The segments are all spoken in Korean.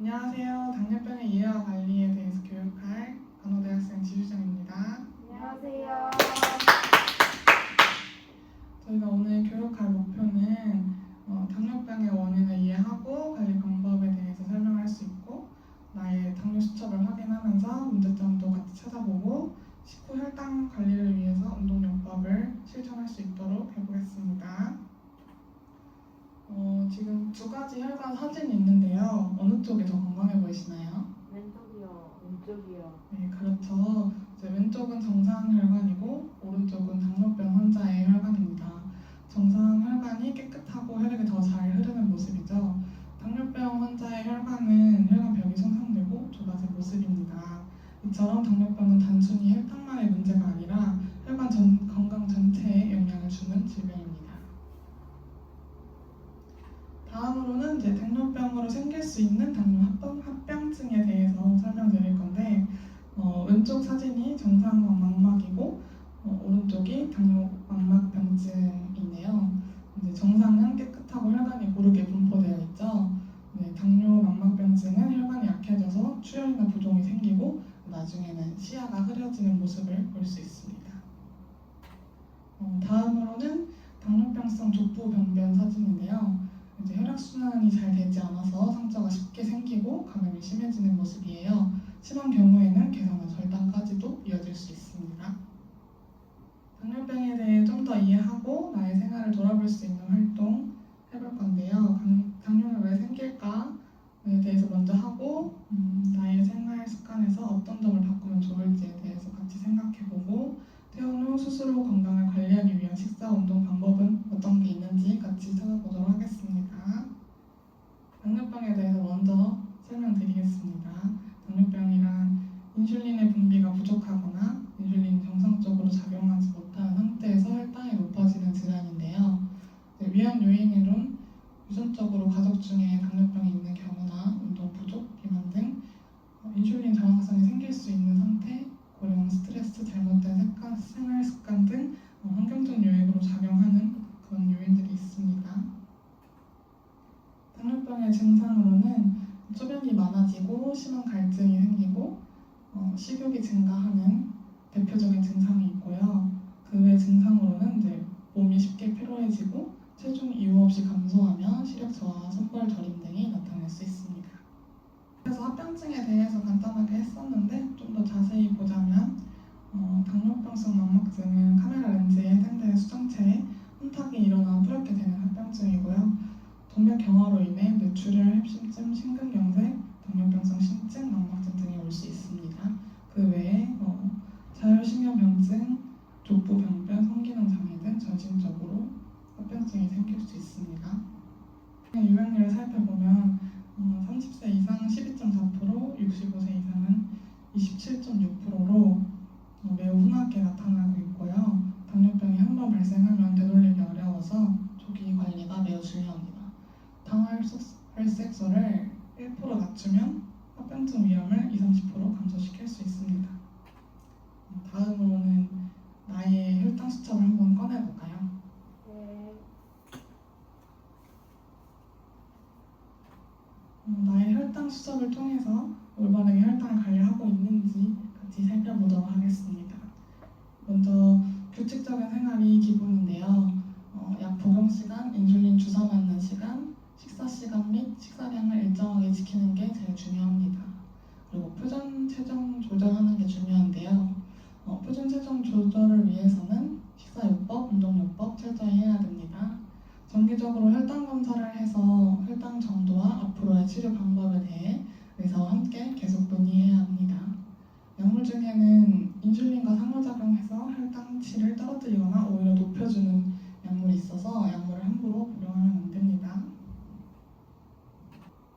안녕하세요. 당뇨병의 이해와 관리에 대해서 교육할 간호대학생 지수정입니다. 안녕하세요. 저희가 오늘 교육할 목표는 당뇨병의 원인을 이해하고 관리 방법에 대해서 설명할 수 있고, 나의 당뇨 수첩을 확인하면서 문제점도 같이 찾아보고 식후 혈당 관리를 위해서 운동요법을 실천할 수 있도록 해보겠습니다. 지금 두 가지 혈관 사진이 있는데요. 어느 쪽이 더 건강해 보이시나요? 왼쪽이요. 왼쪽이요. 네, 그렇죠. 이제 왼쪽은 정상 혈관이고 오른쪽은 당뇨병 환자의 혈관입니다. 정상 혈관이 깨끗하고 혈액이 더 잘 흐르는 모습이죠. 당뇨병 환자의 혈관은 혈관벽이 손상되고 좁아진 모습입니다. 이처럼 당뇨병은 단순히 혈당만의 문제가 아니라 혈관 건강 전체에 영향을 주는 질병입니다. 다음으로는 이제 당뇨병으로 생길 수 있는 당뇨 합병증에 대해서 설명드릴 건데, 왼쪽 사진이 정상 망막이고 오른쪽이 당뇨 망막병증이네요. 이제 정상은 깨끗하고 혈관이 고르게 분포되어 있죠. 당뇨 망막병증은 혈관이 약해져서 출혈이나 부종이 생기고 나중에는 시야가 흐려지는 모습을 볼 수 있습니다. 다음으로는 당뇨병성 족부병변 사진인데요. 이제 혈액순환이 잘 되지 않아서 상처가 쉽게 생기고 감염이 심해지는 모습이에요. 심한 경우에는 개선한 절단까지도 이어질 수 있습니다. 당뇨병에 대해 좀 더 이해하고 나의 생활을 돌아볼 수 있는 활동 해볼 건데요. 당뇨는 왜 생길까에 대해서 먼저 하고, 나의 생활 습관에서 어떤 점을 바꾸면 좋을지에 대해서 같이 생각해보고, 퇴원 후 스스로 건강을 관리하기 위한 식사, 운동 방법은 어떤 게 있는지 같이 찾아보도록 하겠습니다. 당뇨병에 대해서 먼저 설명드리겠습니다. 당뇨병이란 인슐린의 분비가 부족하거나 인슐린이 정상적으로 작용하지 못하는 상태에서 혈당이 높아지는 질환인데요. 위험 요인으론 유전적으로 가족 중에 당뇨병이 있는 경우나 운동 부족, 비만 등 인슐린 저항성이 생길 수 있는 상태, 고령, 스트레스, 잘못된 생활 습관 등 환경적 요인으로 작용하는 그런 요인들이 있습니다. 당뇨병의 증상으로는 소변이 많아지고 심한 갈증이 생기고 식욕이 증가하는 대표적인 증상이 있고요. 그 외 증상으로는 이제 몸이 쉽게 피로해지고 체중이 이유 없이 감소하며 시력 저하, 손발 저림 등이 나타날 수 있습니다. 그래서 합병증에 대해서 간단하게 했었는데 좀 더 자세히 보자면 당뇨병성 망막증은 카메라 렌즈에 해당되는 수정체에 혼탁이 일어나 뿌옇게 되는 합병증이고요. 동맥 경화로 인해 뇌출혈, 협심증, 심근경색, 당뇨병성 신증, 망막증 등이 올 수 있습니다. 그 외에 자율신경병증, 족부병변, 성기능 장애 등 전신적으로 합병증이 생길 수 있습니다. 유병률을 살펴보면 30세 이상 12.4%, 65세 이상은 27.6%로 매우 흔하게 나타나고 있고요. 당뇨병이 한 번 발생하면 되돌리기 어려워서 조기 관리가 매우 중요합니다. 당활색소를 1% 낮추면 합병증 위험을 20-30% 감소시킬 수 있습니다. 다음으로는 나의 혈당 수첩을 한번 꺼내볼까요? 네. 나의 혈당 수첩을 통해서 올바르게 혈당을 관리하고 있는지 같이 살펴보도록 하겠습니다. 먼저 규칙적인 생활이 기본인데요. 약 복용 시간, 인슐린 주사 맞는 시간, 식사 시간 및 식사량을 일정하게 지키는 게 제일 중요합니다. 그리고 표준 체중 조절하는 게 중요한데요. 표준 체중 조절을 위해서는 식사요법, 운동요법 철저히 해야 됩니다. 정기적으로 혈당 검사를 해서 혈당 정도와 앞으로의 치료 방법에 대해 의사와 함께 계속 논의해야 합니다. 약물 중에는 인슐린과 상호작용해서 혈당치를 떨어뜨리거나 오히려 높여주는 약물이 있어서 약물을 함부로 복용하면 안 됩니다.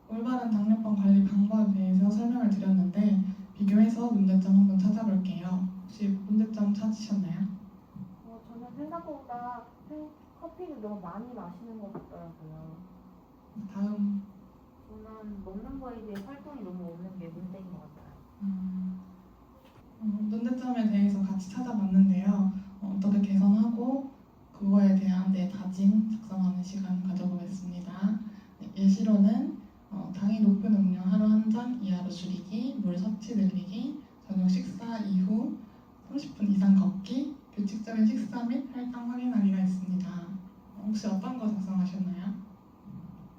올바른 당뇨병 관리 방법에 대해서 설명을 드렸는데 비교해서 문제점 한번 찾아볼게요. 혹시 문제점 찾으셨나요? 저는 생각보다 커피를 너무 많이 마시는 것 같더라고요. 다음. 저는 먹는 거에 대해 활동이 너무 없는 게 문제인 것 같아요. 문제점에 대해서 같이 찾아봤는데요. 어떻게 개선하고 그거에 대한 내 다짐 작성하는 시간 가져보겠습니다. 예시로는 당이 높은 음료 하루 한 1시간 이하로 줄이기, 물 섭취 늘리기, 저녁 식사 이후 30분 이상 걷기, 규칙적인 식사 및 혈당 확인하기가 있습니다. 혹시 어떤 거 작성하셨나요?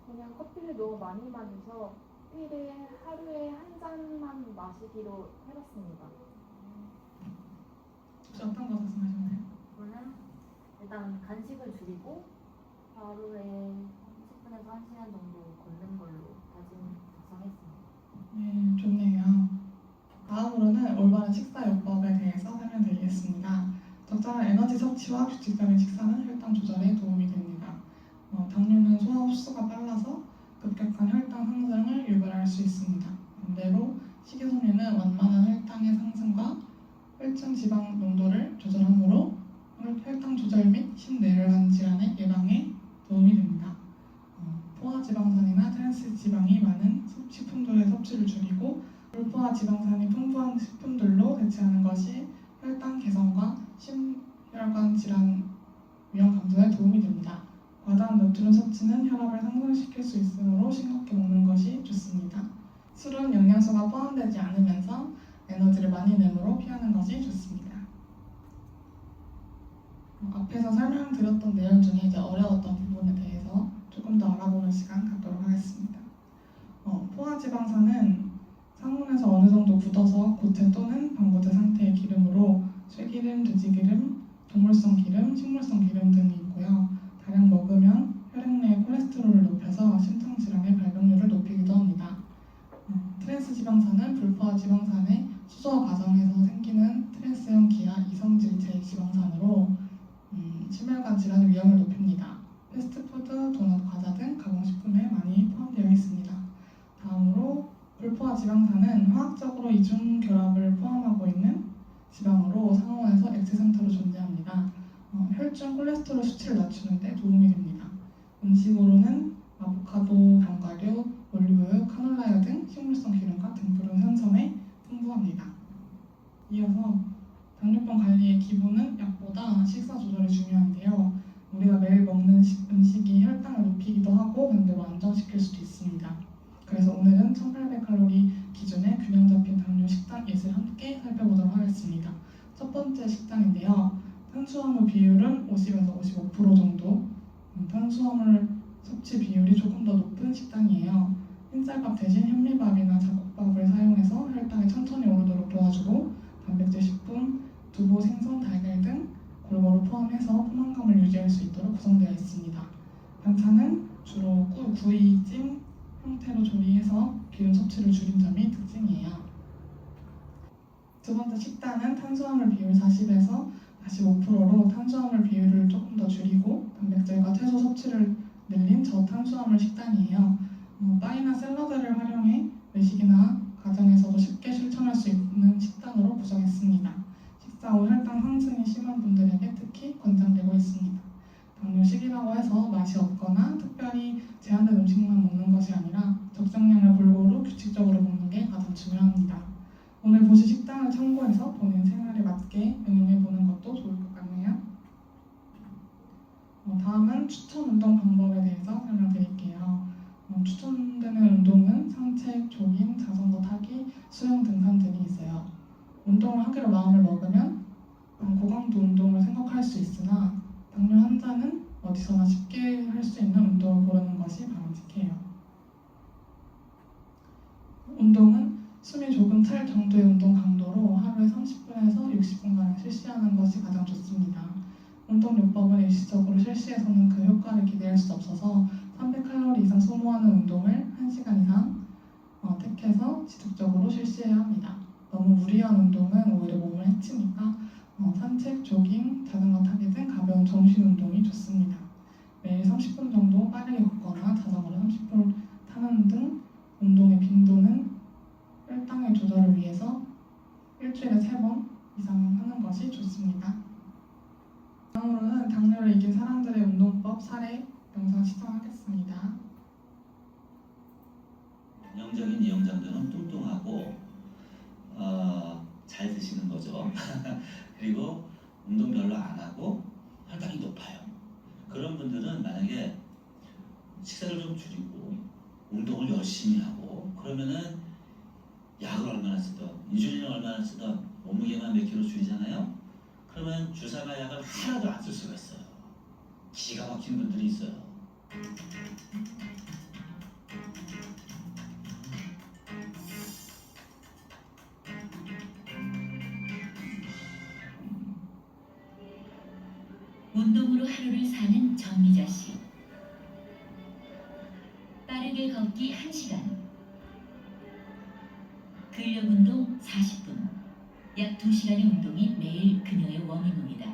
그냥 커피를 너무 많이 마셔서 하루에 한 잔만 마시기로 해봤습니다. 혹시 어떤 거 작성하셨나요? 저는 일단 간식을 줄이고 하루에 10분에서 1시간 정도 걷는 걸로 다짐 작성했습니다. 네, 좋네요. 다음으로는 올바른 식사요법에 대해서 설명드리겠습니다. 적절한 에너지 섭취와 규칙적인 식사는 혈당 조절에 도움이 됩니다. 당류는 소화 흡수가 빨라서 급격한 혈당 상승을 유발할 수 있습니다. 반대로 식이섬유는 완만한 혈당의 상승과 혈중 지방 농도를 조절하므로 혈당 조절 및 심뇌혈관 질환의 예방에 도움이 됩니다. 포화 지방산이나 트랜스 지방이 많은 식품들의 섭취를 줄이고 불포화 지방산이 풍부한 식품들로 대체하는 것이 혈당 개선과 심혈관 질환 위험 감소에 도움이 됩니다. 과다한 너트륨 섭취는 혈압을 상승시킬 수 있으므로 싱겁게 먹는 것이 좋습니다. 술은 영양소가 포함되지 않으면서 에너지를 많이 내므로 피하는 것이 좋습니다. 앞에서 설명드렸던 내용 중에 이제 어려웠던 부분에 대해서 조금 더 알아보는 시간 갖도록 하겠습니다. 포화지방산은 상온에서 어느 정도 굳어서 고체 또는 방부제 상태의 기름으로 쇠기름, 돼지기름, 동물성 기름, 식물성 기름 등이 있고요. 다량 먹으면 혈액 내 콜레스테롤을 높여서 심장 질환의 발병률을 높이기도 합니다. 트랜스 지방산은 불포화 지방산의 수소 과정에서 생기는 트랜스형 기아 이성질체 지방산으로 심혈관 질환 위험을 높입니다. 패스트푸드, 도넛, 과자 등 가공식품에 많이 포함되어 있습니다. 다음으로 불포화 지방산은 화학적으로 이중 결합을 포함하고 있는 지방으로 상온에서 액체 상태로 존재합니다. 혈중 콜레스테롤 수치를 낮추는 데 도움이 됩니다. 음식으로는 아보카도, 견과류, 올리브유, 카놀라유 등 식물성 기름과 등푸른 생선에 풍부합니다. 이어서 당뇨병 관리의 기본은 약보다 식사 조절이 중요한데요. 우리가 매일 먹는 음식이 혈당을 높이기도 하고 반대로 안정시킬 수도 있습니다. 그래서 오늘은 1800칼로리 기준의 균형 잡힌 당뇨 식단 예를 함께 살펴보도록 하겠습니다. 첫 번째 식단인데요. 탄수화물 비율은 50에서 55% 정도. 탄수화물 섭취 비율이 조금 더 높은 식단이에요. 흰쌀밥 대신 현미밥이나 잡곡밥을 사용해서 혈당이 천천히 오르도록 도와주고 단백질 식품, 두부, 생선, 달걀 등 골고루 포함해서 포만감을 유지할 수 있도록 구성되어 있습니다. 반찬은 주로 꿀, 구이, 찜 형태로 조리해서 기름 섭취를 줄인 점이 특징이에요. 두 번째 식단은 탄수화물 비율 40에서 45%로 탄수화물 비율을 조금 더 줄이고 단백질과 채소 섭취를 늘린 저탄수화물 식단이에요. 빵이나 샐러드를 활용해 외식이나 가정에서도 쉽게 실천할 수 있는 식단으로 구성했습니다. 식사 후 혈당 상승이 심한 분들에게 특히 권장되고 있습니다. 당뇨식이라고 해서 맛이 없거나 특별히 제한된 음식만 먹는 것이 아니라 적정량을 골고루 규칙적으로 먹는 게 가장 중요합니다. 오늘 보신 식단을 참고해서 본인 생활에 맞게 응용해보는 것도 좋을 것 같네요. 다음은 추천 운동 방법에 대해서 설명드릴게요. 추천되는 운동은 산책, 조깅, 자전거 타기, 수영, 등산 등이 있어요. 운동을 하기로 마음을 먹으면 고강도 운동을 생각할 수 있으나 당뇨 환자는 어디서나 쉽게 할 수 있는 운동을 고르는 것이 바람직해요. 운동은 숨이 조금 찰 정도의 운동 강도로 하루에 30분에서 60분간 실시하는 것이 가장 좋습니다. 운동요법은 일시적으로 실시해서는 그 효과를 기대할 수 없어서 300칼로리 이상 소모하는 운동을 1시간 이상 택해서 지속적으로 실시해야 합니다. 너무 무리한 운동은 오히려 몸을 해치니까 산책, 조깅, 자전거 타기 등 가벼운 정신 운동이 좋습니다. 매일 30분 정도 빠르게 걷거나 자전거를 30분 타는 등 운동의 빈도는 혈당의 조절을 위해서 일주일에 3번 이상 하는 것이 좋습니다. 다음으로는 당뇨를 이긴 사람들의 운동법 사례 영상 시청하겠습니다. 전형적인 이용자들은 뚱뚱하고 잘 드시는 거죠. 그리고 운동 별로 안 하고 혈당이 높아요. 그런 분들은 만약에 식사를 좀 줄이고 운동을 열심히 하고 그러면은 약을 얼마나 쓰던, 인슐린을 얼마나 쓰던 몸무게만 몇 킬로 줄이잖아요. 그러면 주사나 약을 하나도 안 쓸 수가 있어요. 기가 막힌 분들이 있어요. 운동으로 하루를 사는 정미자 씨. 빠르게 걷기 1시간. 근력 운동 40분. 약 2시간의 운동이 매일 그녀의 워밍업이다.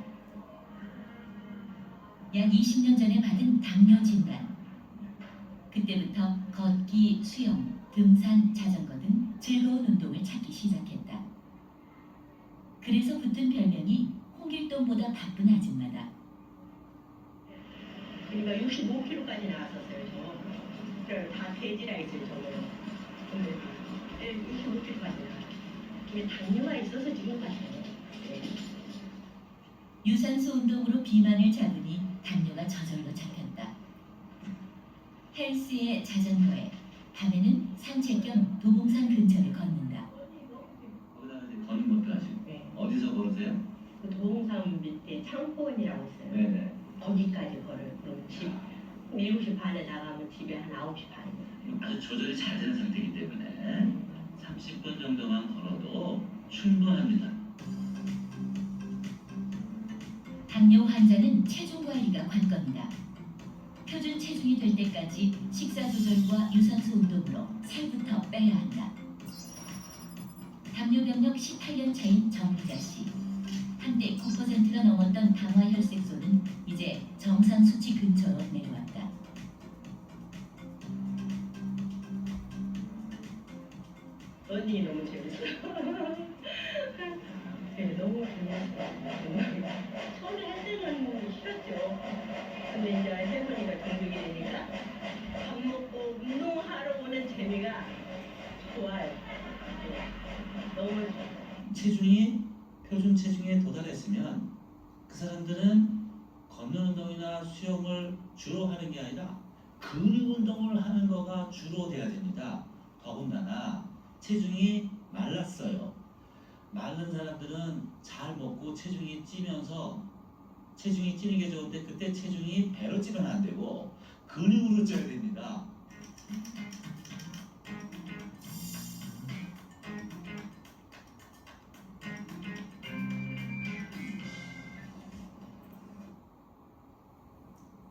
약 20년 전에 받은 당뇨 진단. 그때부터 걷기, 수영, 등산, 자전거 등 즐거운 운동을 찾기 시작했다. 그래서 붙은 별명이 홍길동보다 바쁜 아줌마다. 그러니까 65kg까지 나왔었어요, 저. 그걸 다 돼지라 했어요, 저거요. 근데 65kg까지 나왔어요. 이게 당뇨가 있어서 지금 같아요. 네. 유산소 운동으로 비만을 잡으니 당뇨가 저절로 잡혔다. 헬스에 자전거에, 밤에는 산책 겸 도봉산 근처를 걷는다. 거기다가 이제 걷는 것도 하시고. 네. 어디서 걸으세요? 그 도봉산 밑에 창포원이라고 있어요. 네네. 거기까지 걸어요. 그럼 집 7시 반에 나가면 집에 한 9시 반이에요. 아주 조절이 잘 되는 상태이기 때문에 30분 정도만 걸어도 충분합니다. 당뇨 환자는 체중 관리가 관건이다. 표준 체중이 될 때까지 식사 조절과 유산소 운동으로 살부터 빼야 한다. 당뇨 병력 18년 차인 정미자 씨. 한때 9%가 넘었던 당화 혈색소는 이제 정상 수치 근처로 내려왔다. 언니 너무 재밌어요. 네, 너무 재밌어요. 처음에 할 때는 싫었죠. 근데 이제 해보니까 중독이 되니까 밥 먹고 운동하러 오는 재미가 좋아요. 네, 너무 좋아요. 체중이 표준 체중에 도달했으면 그 사람들은 걷는 운동이나 수영을 주로 하는 게 아니라 근육 운동을 하는 거가 주로 돼야 됩니다. 더군다나 체중이 말랐어요. 마른 사람들은 잘 먹고 체중이 찌면서 체중이 찌는 게 좋은데 그때 체중이 배로 찌면 안 되고 근육으로 쪄야 됩니다.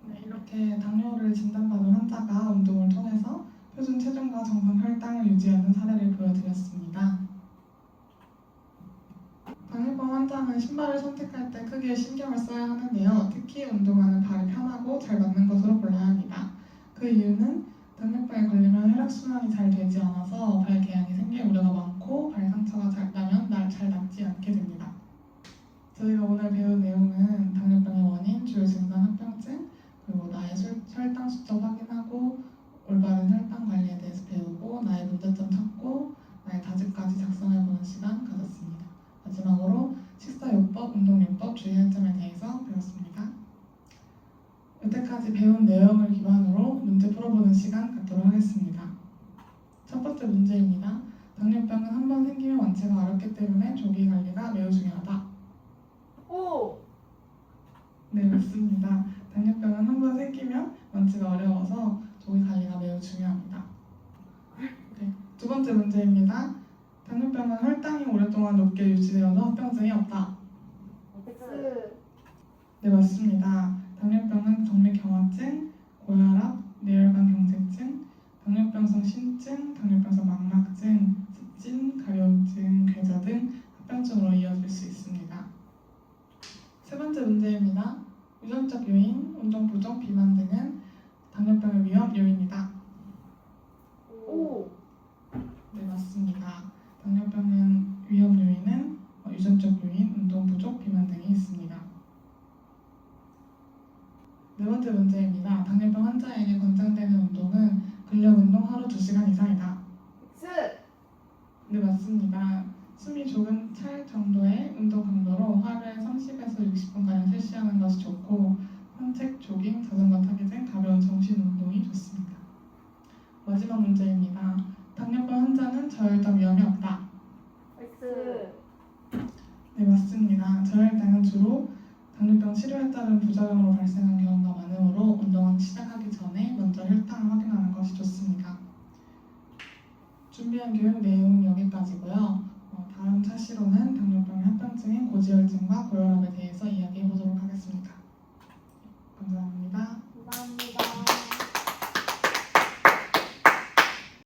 네, 이렇게 당뇨를 진단받은 환자가 운동을 통해서 표준 체중과 정상 혈당을 유지하는 사례를 보여드렸습니다. 당뇨병 환자는 신발을 선택할 때 크게 신경을 써야 하는데요. 특히 운동화는 발이 편하고 잘 맞는 것으로 골라야 합니다. 그 이유는 당뇨병에 걸리면 혈액순환이 잘 되지 않아서 발 궤양이 생길 우려가 많고 발 상처가 잘 나면 잘 낫지 않게 됩니다. 저희가 오늘 배운 내용은 당뇨병의 원인, 주요 증상, 합병증, 그리고 나의 혈당 수적 확인하고 올바른 혈당 관리에 대해서 배우고 나의 문제점 찾고 나의 다짐까지 작성해보는 시간 가졌습니다. 마지막으로 식사요법, 운동요법, 주의할 점에 대해서 배웠습니다. 여태까지 배운 내용을 기반으로 문제 풀어보는 시간 갖도록 하겠습니다. 첫 번째 문제입니다. 당뇨병은 한 번 생기면 완치가 어렵기 때문에 조기 관리가 매우 중요하다. 오! 네, 맞습니다. 당뇨병은 한 번 생기면 완치가 어려워서 조기 관리가 매우 중요합니다. 네, 두 번째 문제입니다. 당뇨병은 혈당이 오랫동안 높게 유지되어도 합병증이 없다. X. 네, 맞습니다. 당뇨병은 정맥경화증, 고혈압, 뇌혈관 경색증, 당뇨병성 신증, 당뇨병성 망막증, 습진, 가려움증, 괴자 등 합병증으로 이어질 수 있습니다. 세 번째 문제입니다. 유전적 요인, 운동 부족, 비만 등은 당뇨병의 위험 요인이다. 오! 네, 맞습니다. 당뇨병은 위험 요인은 유전적 요인, 운동 부족, 비만 등이 있습니다. 네 번째 문제입니다. 당뇨병 환자에게 권장되는 운동은 근력 운동 하루 2시간 이상이다. X. 네, 맞습니다. 숨이 조금 찰 정도의 운동 강도로 하루에 30에서 60분가량 실시하는 것이 좋고 산책, 조깅, 자전거 타기 등 가벼운 정신 운동이 좋습니다. 마지막 문제입니다. 당뇨병 환자는 혈당은 저혈당 위험이 없다. X. 네, 맞습니다. 저혈당은 주로 당뇨병 치료에 따른 부작용으로 발생한 경우가 많으므로 운동을 시작하기 전에 먼저 혈당을 확인하는 것이 좋습니다. 준비한 교육 내용은 여기까지고요. 다음 차시로는 당뇨병 합병증인 고지혈증과 고혈압에 대해서 이야기해 보도록 하겠습니다. 감사합니다. 감사합니다.